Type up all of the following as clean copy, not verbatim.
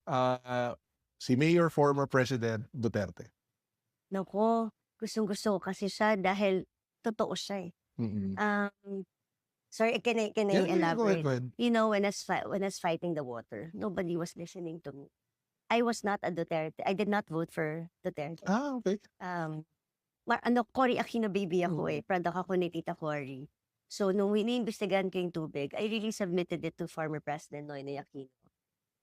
Ah, si Mayor former President Duterte. Naku, gustong-gusto ko kasi siya dahil totoo siya, eh. Mm. Sorry, can I Yeah, go ahead, elaborate? go ahead. You know, when I was fighting the water, nobody was listening to me. I was not a Duterte. I did not vote for Duterte. Okay. Um, Cory Aquino baby ako, eh. Mm. Product ako ni Tita Cory. So, nung iniimbestigahan ko yung tubig, I really submitted it to former President Noynoy Aquino.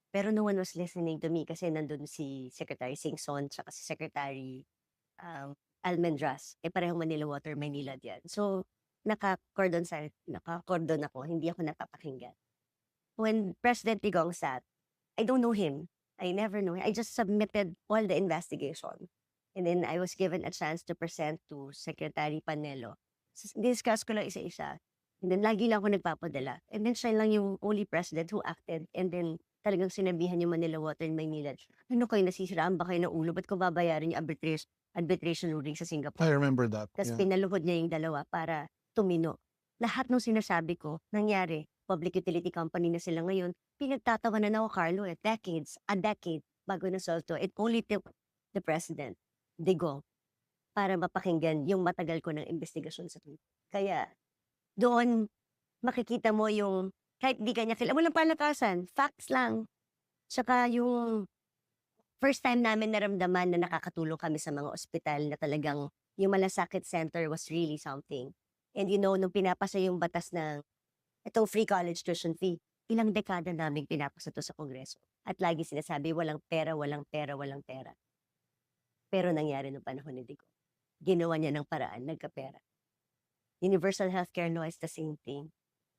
Pero no one was listening to me kasi nandun si Secretary Singson tsaka si Secretary um, Almendras. Eh, parehong Manila Water, Maynila yan. So, naka-cordon ako, hindi ako napapakinggan. When President Digong sat, I don't know him. I never know him. I just submitted all the investigation. And then I was given a chance to present to Secretary Panelo. Discuss ko lang isa-isa. And then lagi lang ako nagpapadala. And then siya lang yung only president who acted. And then talagang sinabihan yung Manila Water in Maynila. Ano kayo, nasisiraan ba kayo ng ulo? Ba't ko babayaran yung arbitration ruling sa I Singapore? remember that. Tapos Yeah. pinaluhod niya yung dalawa para tumino. Lahat ng sinasabi ko, nangyari. Public utility company na sila ngayon. Pinagtatawanan ako, Carlo, a decade bago na-solve to. It only took the president, Digong, para mapakinggan yung matagal ko ng investigasyon sa Twitter. Kaya, doon, makikita mo yung, kahit di kanya kilala, walang palakasan, facts lang. Tsaka yung first time namin naramdaman na nakakatulong kami sa mga ospital na talagang yung malasakit center was really something. And you know, nung pinapasa yung batas ng itong free college tuition fee, ilang dekada namin pinapasa to sa Kongreso. At lagi sinasabi, walang pera, walang pera, walang pera. Pero nangyari nung panahon ni Digong. Ginawa niya ng paraan, nagkapera. Universal healthcare law is the same thing.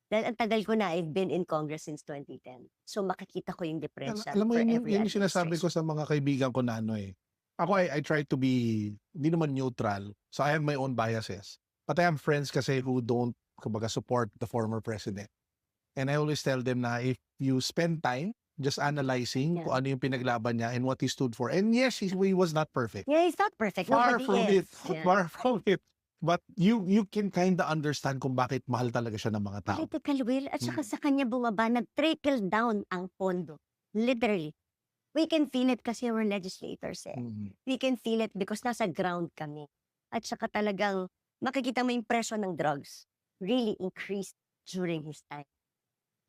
Dahil ang tagal ko na, I've been in Congress since 2010. So makikita ko yung diferensya Alam mo, for yun, every yun yung sinasabi ko administration. sa mga kaibigan ko na ano eh. Ako, I try to be, hindi naman neutral. So I have my own biases. But I have friends kasi who don't, kumbaga, support the former president. And I always tell them na if you spend time just analyzing kung ano yung pinaglaban niya and what he stood for. And yes, he was not perfect. Yeah, it's not perfect. Far Nobody from is. it. Yeah. Far from it. But you can kind of understand kung bakit mahal talaga siya ng mga tao. Political will at saka sa kanya bumaba, nag-trickle down ang pondo. Literally. We can feel it kasi we're legislators eh. Mm. We can feel it because nasa ground kami. At saka talagang makikita mo yung presyo ng drugs really increased during his time.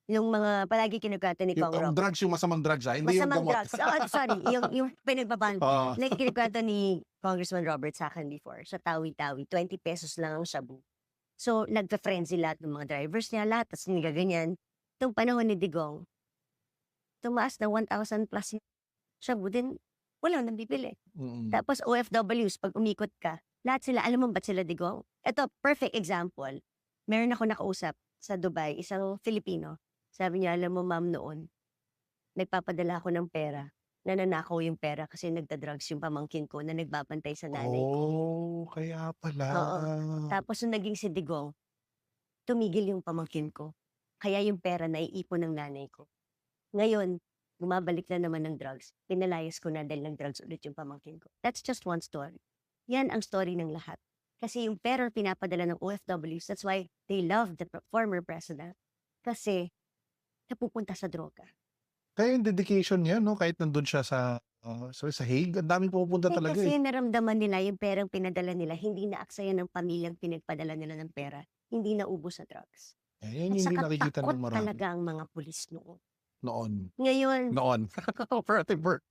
Yung mga palagi kinukata ni Yung Kong Rob. drugs, yung masamang drugs, hindi yung Masamang gamot. drugs. Oh, sorry, yung pinagbaban. Oo. Like kinukata ni Congressman Robert sa akin before, sa Tawi-Tawi, 20 pesos lang ang shabu. So, nagpa-frenzy lahat ng mga drivers niya, lahat, tapos ganyan. Itong panahon ni Digong, tumaas na 1,000 plus yung shabu, din wala nang bibili. Mm. Tapos OFWs, pag umikot ka, lahat sila, alam mo ba't sila Digong? Ito, perfect example. Meron ako nakausap sa Dubai, isang Filipino. Sabi niya, alam mo ma'am noon, nagpapadala ako ng pera. Nananakaw yung pera kasi nagda-drugs yung pamangkin ko na nagbabantay sa nanay ko. Oh, kaya pala. Oo. Tapos nung naging si Digong, tumigil yung pamangkin ko. Kaya yung pera naiipon ng nanay ko. Ngayon, bumabalik na naman ng drugs. Pinalayas ko na dahil nag-drugs ulit yung pamangkin ko. That's just one story. Yan ang story ng lahat. Kasi yung pera pinapadala ng OFWs, that's why they love the former president. Kasi napupunta sa droga. Kaya yung dedication niya, no? Kahit nandun siya sa Hague, ang daming pupunta talaga Kasi eh. naramdaman nila yung perang pinadala nila, hindi na-aksaya ng pamilyang pinagpadala nila ng pera, hindi naubos sa drugs. Yan At yung hindi saka nakikita takot ng marami. talaga ang mga pulis noon. Noon. Ngayon, Operative work.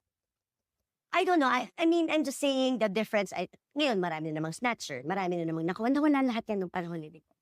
I don't know, I mean, I'm just saying the difference. Ngayon, marami na namang snatcher, marami na namang nakuha. Nawala lahat yan nung panahon ni Digong.